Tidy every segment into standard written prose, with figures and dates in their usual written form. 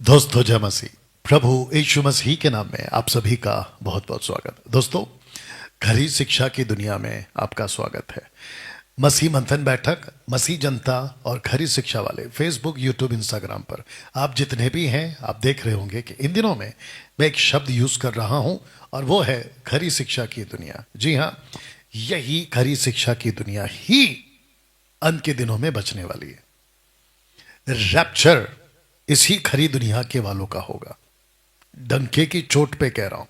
दोस्तों जय मसीह। प्रभु यीशु मसीह के नाम में आप सभी का बहुत बहुत स्वागत। दोस्तों, खरी शिक्षा की दुनिया में आपका स्वागत है। मसीह मंथन बैठक, मसीह जनता और खरी शिक्षा वाले फेसबुक, यूट्यूब, इंस्टाग्राम पर आप जितने भी हैं, आप देख रहे होंगे कि इन दिनों में मैं एक शब्द यूज कर रहा हूं और वो है खरी शिक्षा की दुनिया। जी हाँ, यही खरी शिक्षा की दुनिया ही अंत के दिनों में बचने वाली है। रैप्चर इसी खरी दुनिया के वालों का होगा। डंके की चोट पे कह रहा हूं,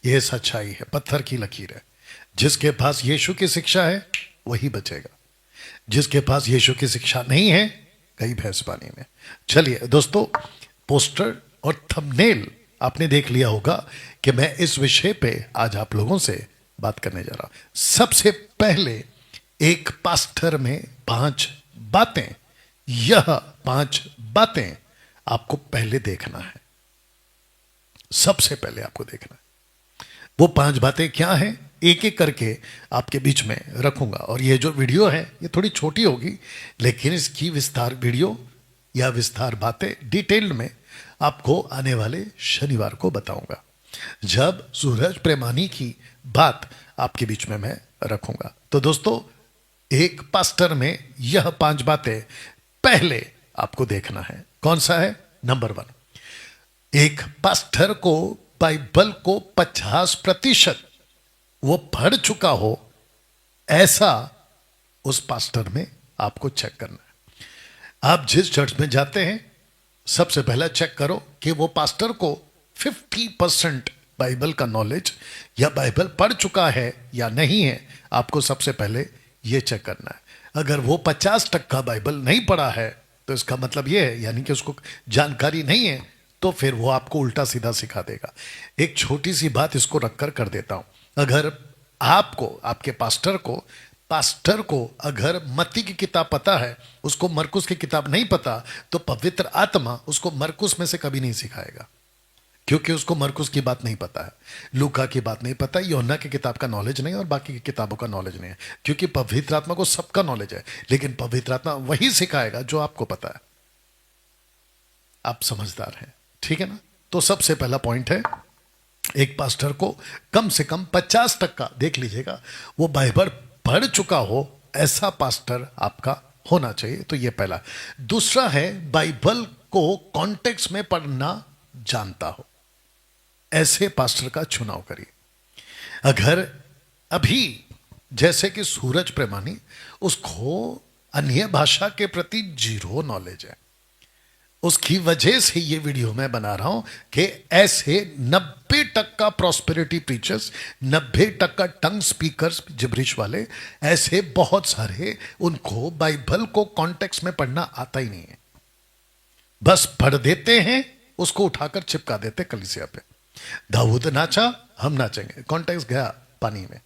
यह सच्चाई है, पत्थर की लकीर है। जिसके पास यीशु की शिक्षा है वही बचेगा, जिसके पास यीशु की शिक्षा नहीं है कई भैंस पानी में। चलिए दोस्तों, पोस्टर और थंबनेल आपने देख लिया होगा कि मैं इस विषय पे आज आप लोगों से बात करने जा रहा हूं। सबसे पहले एक पास्टर में 5 बातें, यह 5 बातें आपको पहले देखना है। सबसे पहले आपको देखना है वो 5 बातें क्या हैं, एक एक करके आपके बीच में रखूंगा। और ये जो वीडियो है ये थोड़ी छोटी होगी, लेकिन इसकी विस्तार वीडियो या विस्तार बातें डिटेल्ड में आपको आने वाले शनिवार को बताऊंगा, जब सूरज प्रेमानी की बात आपके बीच में मैं रखूंगा। तो दोस्तों, एक पास्टर में यह 5 बातें पहले आपको देखना है। कौन सा है? नंबर 1, एक पास्टर को बाइबल को 50% वो पढ़ चुका हो, ऐसा उस पास्टर में आपको चेक करना है। आप जिस चर्च में जाते हैं, सबसे पहला चेक करो कि वो पास्टर को 50% बाइबल का नॉलेज या बाइबल पढ़ चुका है या नहीं है। आपको सबसे पहले ये चेक करना है। अगर वो 50% बाइबल नहीं पढ़ा है तो इसका मतलब ये है, यानी कि उसको जानकारी नहीं है, तो फिर वो आपको उल्टा सीधा सिखा देगा। एक छोटी सी बात इसको रखकर कर देता हूं। अगर आपको, आपके पास्टर को अगर मत्ती की किताब पता है, उसको मरकुस की किताब नहीं पता, तो पवित्र आत्मा उसको मरकुस में से कभी नहीं सिखाएगा, क्योंकि उसको मरकुस की बात नहीं पता है, लूका की बात नहीं पता, यूहन्ना की किताब का नॉलेज नहीं और बाकी की किताबों का नॉलेज नहीं है। क्योंकि पवित्र आत्मा को सबका नॉलेज है, लेकिन पवित्र आत्मा वही सिखाएगा जो आपको पता है। आप समझदार हैं, ठीक है ना? तो सबसे पहला पॉइंट है, एक पास्टर को कम से कम 50% देख लीजिएगा, वो बाइबल पढ़ चुका हो, ऐसा पास्टर आपका होना चाहिए। तो ये पहला। दूसरा है, बाइबल को कॉन्टेक्स्ट में पढ़ना जानता हो, ऐसे पास्टर का चुनाव करिए। अगर अभी जैसे कि सूरज प्रेमानी, उसको अन्य भाषा के प्रति 0 नॉलेज है, उसकी वजह से ये वीडियो मैं बना रहा हूं कि ऐसे 90% प्रॉस्पेरिटी प्रीचर्स, 90% टंग स्पीकर्स, जिब्रिश वाले, ऐसे बहुत सारे, उनको बाइबल को कॉन्टेक्स्ट में पढ़ना आता ही नहीं है। बस पढ़ देते हैं, उसको उठाकर चिपका देते कलीसिया पे। दाऊद नाचा, हम नाचेंगे, कॉन्टेक्स्ट गया पानी में।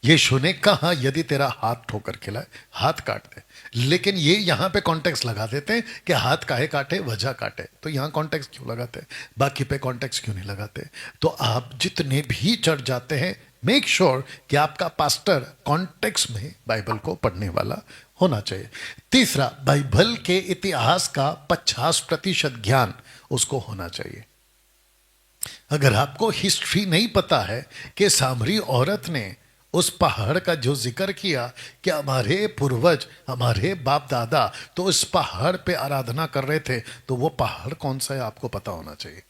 यीशु ने कहा यदि तेरा हाथ ठोकर खिलाए, हाथ काट दे। लेकिन ये यहां पे कॉन्टेक्स्ट लगा देते हैं कि हाथ काहे काटे, वजह काटे। तो यहां कॉन्टेक्स्ट क्यों लगाते, बाकी पे कॉन्टेक्स्ट क्यों नहीं लगाते? तो आप जितने भी चढ़ जाते हैं, मेक श्योर कि आपका पास्टर कॉन्टेक्स्ट में बाइबल को पढ़ने वाला होना चाहिए। तीसरा, बाइबल के इतिहास का 50% ज्ञान उसको होना चाहिए। अगर आपको हिस्ट्री नहीं पता है कि सामरी औरत ने उस पहाड़ का जो जिक्र किया कि हमारे पूर्वज, हमारे बाप दादा तो इस पहाड़ पे आराधना कर रहे थे, तो वो पहाड़ कौन सा है आपको पता होना चाहिए।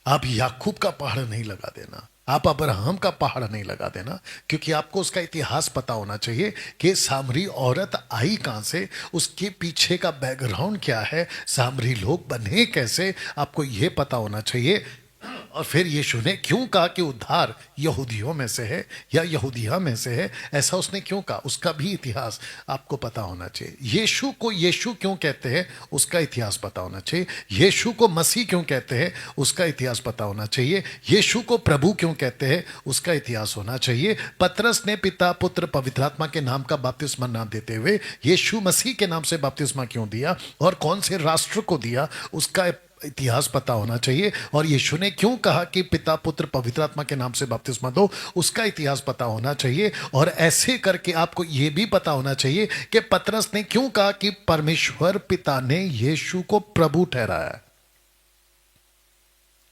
आप याकूब का पहाड़ नहीं लगा देना, आप अब्राहम का पहाड़ नहीं लगा देना, क्योंकि आपको उसका इतिहास पता होना चाहिए कि सामरी औरत आई कहां से, उसके पीछे का बैकग्राउंड क्या है, सामरी लोग बने कैसे, आपको यह पता होना चाहिए। और फिर यीशु ने क्यों कहा कि उद्धार यहूदियों में से है या यहूदिया में से है, ऐसा उसने क्यों कहा, उसका भी इतिहास आपको पता होना चाहिए। यीशु को यीशु क्यों कहते हैं, उसका इतिहास पता होना चाहिए। यीशु को मसीह क्यों कहते हैं, उसका इतिहास पता होना चाहिए। यीशु को प्रभु क्यों कहते हैं, उसका इतिहास होना चाहिए। पतरस ने पिता, पुत्र, पवित्र आत्मा के नाम का बपतिस्मा ना देते हुए यीशु मसीह के नाम से बपतिस्मा क्यों दिया और कौन से राष्ट्र को दिया, उसका इतिहास पता होना चाहिए, और यीशु ने क्यों कहा कि पिता पुत्र पवित्र आत्मा के नाम से बपतिस्मा दो, उसका इतिहास पता होना चाहिए। और ऐसे करके आपको यह भी पता होना चाहिए कि पतरस ने क्यों कहा कि परमेश्वर पिता ने यीशु को प्रभु ठहराया,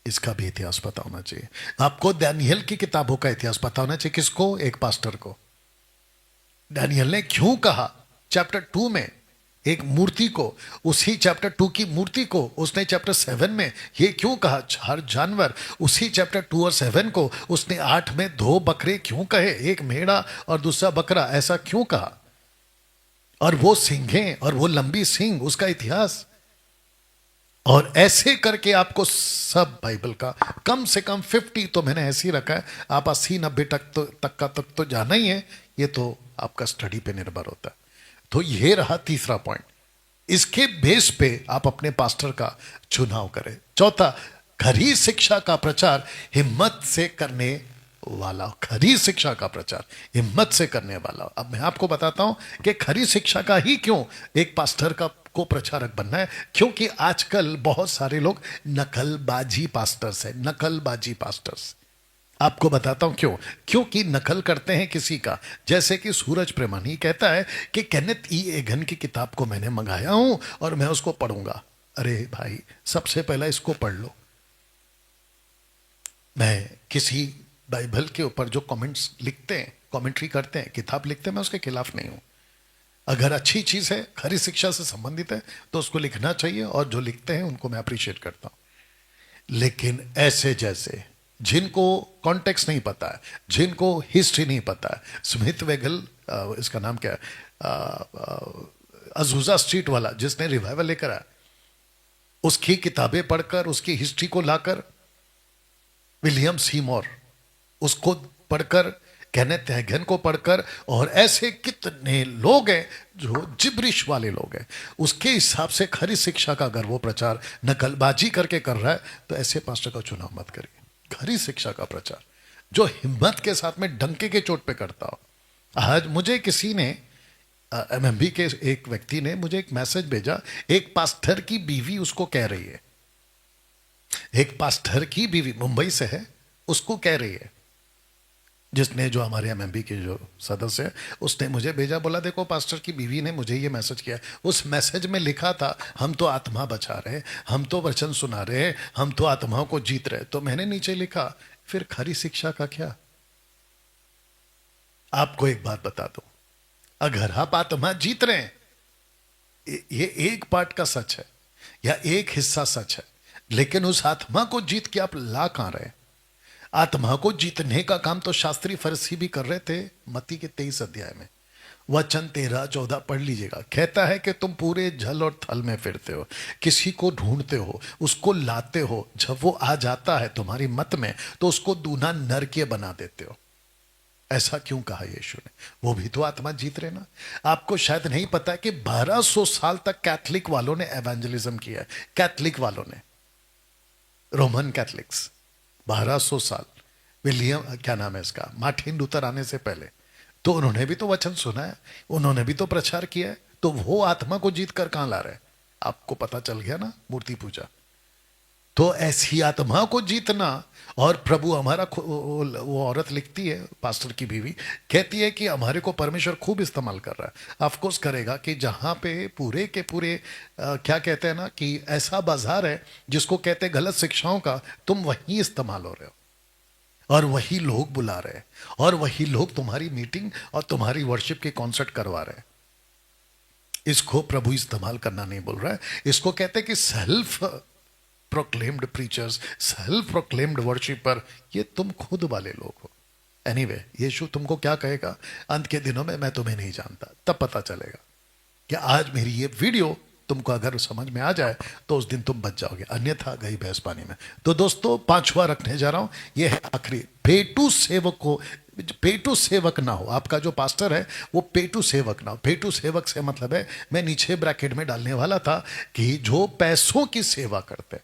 इसका भी इतिहास पता होना चाहिए। आपको दानियल की किताबों का इतिहास पता होना चाहिए। किसको? एक पास्टर को। दानियल ने क्यों कहा चैप्टर 2 में एक मूर्ति को, उसी चैप्टर 2 की मूर्ति को उसने चैप्टर 7 में ये क्यों कहा? 4 जानवर, उसी चैप्टर 2 और 7 को उसने 8 में 2 बकरे क्यों कहे, एक मेढ़ा और दूसरा बकरा, ऐसा क्यों कहा? और वो सिंहें और वो लंबी सिंह, उसका इतिहास। और ऐसे करके आपको सब बाइबल का कम से कम 50 तो मैंने ऐसे ही रखा है, आप 80-90 तक तो जाना ही है। ये तो आपका स्टडी पे निर्भर होता है। तो ये रहा तीसरा पॉइंट। इसके बेस पे आप अपने पास्टर का चुनाव करें। चौथा, खरी शिक्षा का प्रचार हिम्मत से करने वाला। खरी शिक्षा का प्रचार हिम्मत से करने वाला। अब मैं आपको बताता हूं कि खरी शिक्षा का ही क्यों एक पास्टर का को प्रचारक बनना है। क्योंकि आजकल बहुत सारे लोग नकलबाजी पास्टर्स हैं, नकलबाजी पास्टर्स। आपको बताता हूं क्यों। क्योंकि नकल करते हैं किसी का। जैसे कि सूरज प्रेमानी कहता है कि केनेथ ई एगन की किताब को मैंने मंगाया हूं और मैं उसको पढ़ूंगा। अरे भाई, सबसे पहला इसको पढ़ लो। मैं किसी बाइबल के ऊपर जो कमेंट्स लिखते हैं, कमेंट्री करते हैं, किताब लिखते हैं, मैं उसके खिलाफ नहीं हूं। अगर अच्छी चीज है, खरी शिक्षा से संबंधित है, तो उसको लिखना चाहिए, और जो लिखते हैं उनको मैं अप्रिशिएट करता हूं। लेकिन ऐसे जैसे जिनको कॉन्टेक्स्ट नहीं पता है, जिनको हिस्ट्री नहीं पता है, स्मिथ वेगल, इसका नाम क्या है, अजूजा स्ट्रीट वाला जिसने रिवाइवल लेकर आया, उसकी किताबें पढ़कर, उसकी हिस्ट्री को लाकर, विलियम सीमोर उसको पढ़कर, केनेथ हैगन को पढ़कर, और ऐसे कितने लोग हैं जो जिब्रिश वाले लोग हैं, उसके हिसाब से खरी शिक्षा का अगर वो प्रचार नकलबाजी करके कर रहा है, तो ऐसे पास्टर का चुनाव मत करिए। खरी शिक्षा का प्रचार जो हिम्मत के साथ में डंके के चोट पे करता हो। आज मुझे किसी ने, एमएमबी के एक व्यक्ति ने मुझे एक मैसेज भेजा, एक पास्टर की बीवी उसको कह रही है, एक पास्टर की बीवी मुंबई से है, उसको कह रही है, जिसने, जो हमारे एमएमबी के जो सदस्य है, उसने मुझे भेजा, बोला देखो पास्टर की बीवी ने मुझे ये मैसेज किया। उस मैसेज में लिखा था, हम तो आत्मा बचा रहे, हम तो वचन सुना रहे, हम तो आत्माओं को जीत रहे। तो मैंने नीचे लिखा, फिर खरी शिक्षा का क्या? आपको एक बात बता दो, अगर आप आत्मा जीत रहे हैं, ये एक पार्ट का सच है या एक हिस्सा सच है, लेकिन उस आत्मा को जीत के आप ला कहां रहे? आत्मा को जीतने का काम तो शास्त्री फरीसी भी कर रहे थे। मत्ती के 23 अध्याय में वचन 13-14 पढ़ लीजिएगा। कहता है कि तुम पूरे झल और थल में फिरते हो, किसी को ढूंढते हो, उसको लाते हो, जब वो आ जाता है तुम्हारी मत में तो उसको दूना नरकीय बना देते हो। ऐसा क्यों कहा यीशु ने? वो भी तो आत्मा जीत रहे ना। आपको शायद नहीं पता है कि 1200 साल तक कैथलिक वालों ने एवेंजलिज्म किया है। कैथलिक वालों ने, रोमन कैथलिक्स, 1200 साल, विलियम, क्या नाम है इसका, मार्टिन लूथर आने से पहले, तो उन्होंने भी तो वचन सुना है, उन्होंने भी तो प्रचार किया है। तो वो आत्मा को जीत कर कहां ला रहे हैं? आपको पता चल गया ना, मूर्ति पूजा। तो ऐसी आत्मा को जीतना, और प्रभु हमारा, वो औरत लिखती है, पास्टर की बीवी कहती है कि हमारे को परमेश्वर खूब इस्तेमाल कर रहा है। ऑफकोर्स करेगा कि जहां पे पूरे के पूरे क्या कहते हैं ना, कि ऐसा बाजार है जिसको कहते हैं गलत शिक्षाओं का, तुम वहीं इस्तेमाल हो रहे हो, और वही लोग बुला रहे हैं, और वही लोग तुम्हारी मीटिंग और तुम्हारी वर्शिप के कॉन्सर्ट करवा रहे हैं। इसको प्रभु इस्तेमाल करना नहीं बोल रहा है, इसको कहते हैं कि self proclaimed preachers, self proclaimed worshipper, ये तुम खुद वाले लोग हो। एनीवे, यीशु तुमको क्या कहेगा अंत के दिनों में, मैं तुम्हें नहीं जानता, तब पता चलेगा। कि आज मेरी ये वीडियो तुमको अगर समझ में आ जाए तो उस दिन तुम बच जाओगे, अन्यथा गई भैंस पानी में। तो दोस्तों, 5वां रखने जा रहा हूं, ये है आखिरी। पेटू सेवक को, पेटू सेवक ना हो। आपका जो पास्टर है वो पेटू सेवक ना हो। पेटू सेवक से मतलब है, मैं नीचे ब्रैकेट में डालने वाला था, कि जो पैसों की सेवा करते हैं,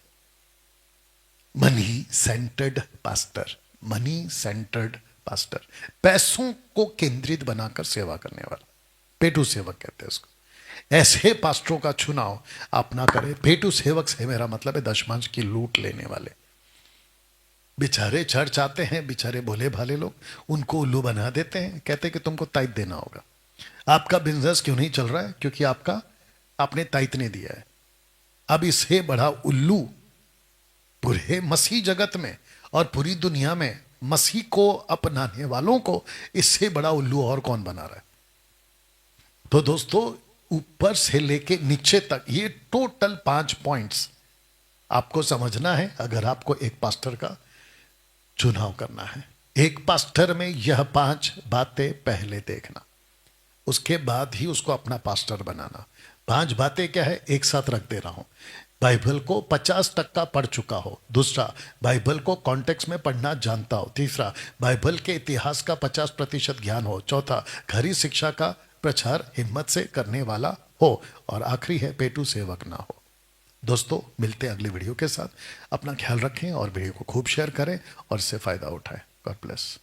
money centred pastor, money centred pastor, पैसों को केंद्रित बनाकर सेवा करने वाला, पेटू सेवक कहते हैं उसको। ऐसे पास्टरों का चुनाव आप ना करें। पेटू सेवक से मेरा मतलब है दशमांश की लूट लेने वाले। बेचारे चर्च आते हैं, बेचारे भोले भाले लोग, उनको उल्लू बना देते हैं, कहते हैं कि तुमको ताइत देना होगा। आपका बिजनेस क्यों नहीं चल रहा है? क्योंकि आपने ताइत नहीं दिया है। अब इससे बड़ा उल्लू पूरे मसीह जगत में और पूरी दुनिया में मसीह को अपनाने वालों को इससे बड़ा उल्लू और कौन बना रहा है? तो दोस्तों, ऊपर से लेके नीचे तक ये टोटल 5 पॉइंट्स आपको समझना है अगर आपको एक पास्टर का चुनाव करना है। एक पास्टर में यह 5 बातें पहले देखना, उसके बाद ही उसको अपना पास्टर बनाना। 5 बातें क्या है, एक साथ रख दे रहा हूं। बाइबल को 50% पढ़ चुका हो। दूसरा, बाइबल को कॉन्टेक्स्ट में पढ़ना जानता हो। तीसरा, बाइबल के इतिहास का 50% ज्ञान हो। चौथा, खरी शिक्षा का प्रचार हिम्मत से करने वाला हो। और आखिरी है, पेटू सेवक ना हो। दोस्तों, मिलते हैं अगली वीडियो के साथ। अपना ख्याल रखें और वीडियो को खूब शेयर करें और इससे फायदा उठाएं। God bless.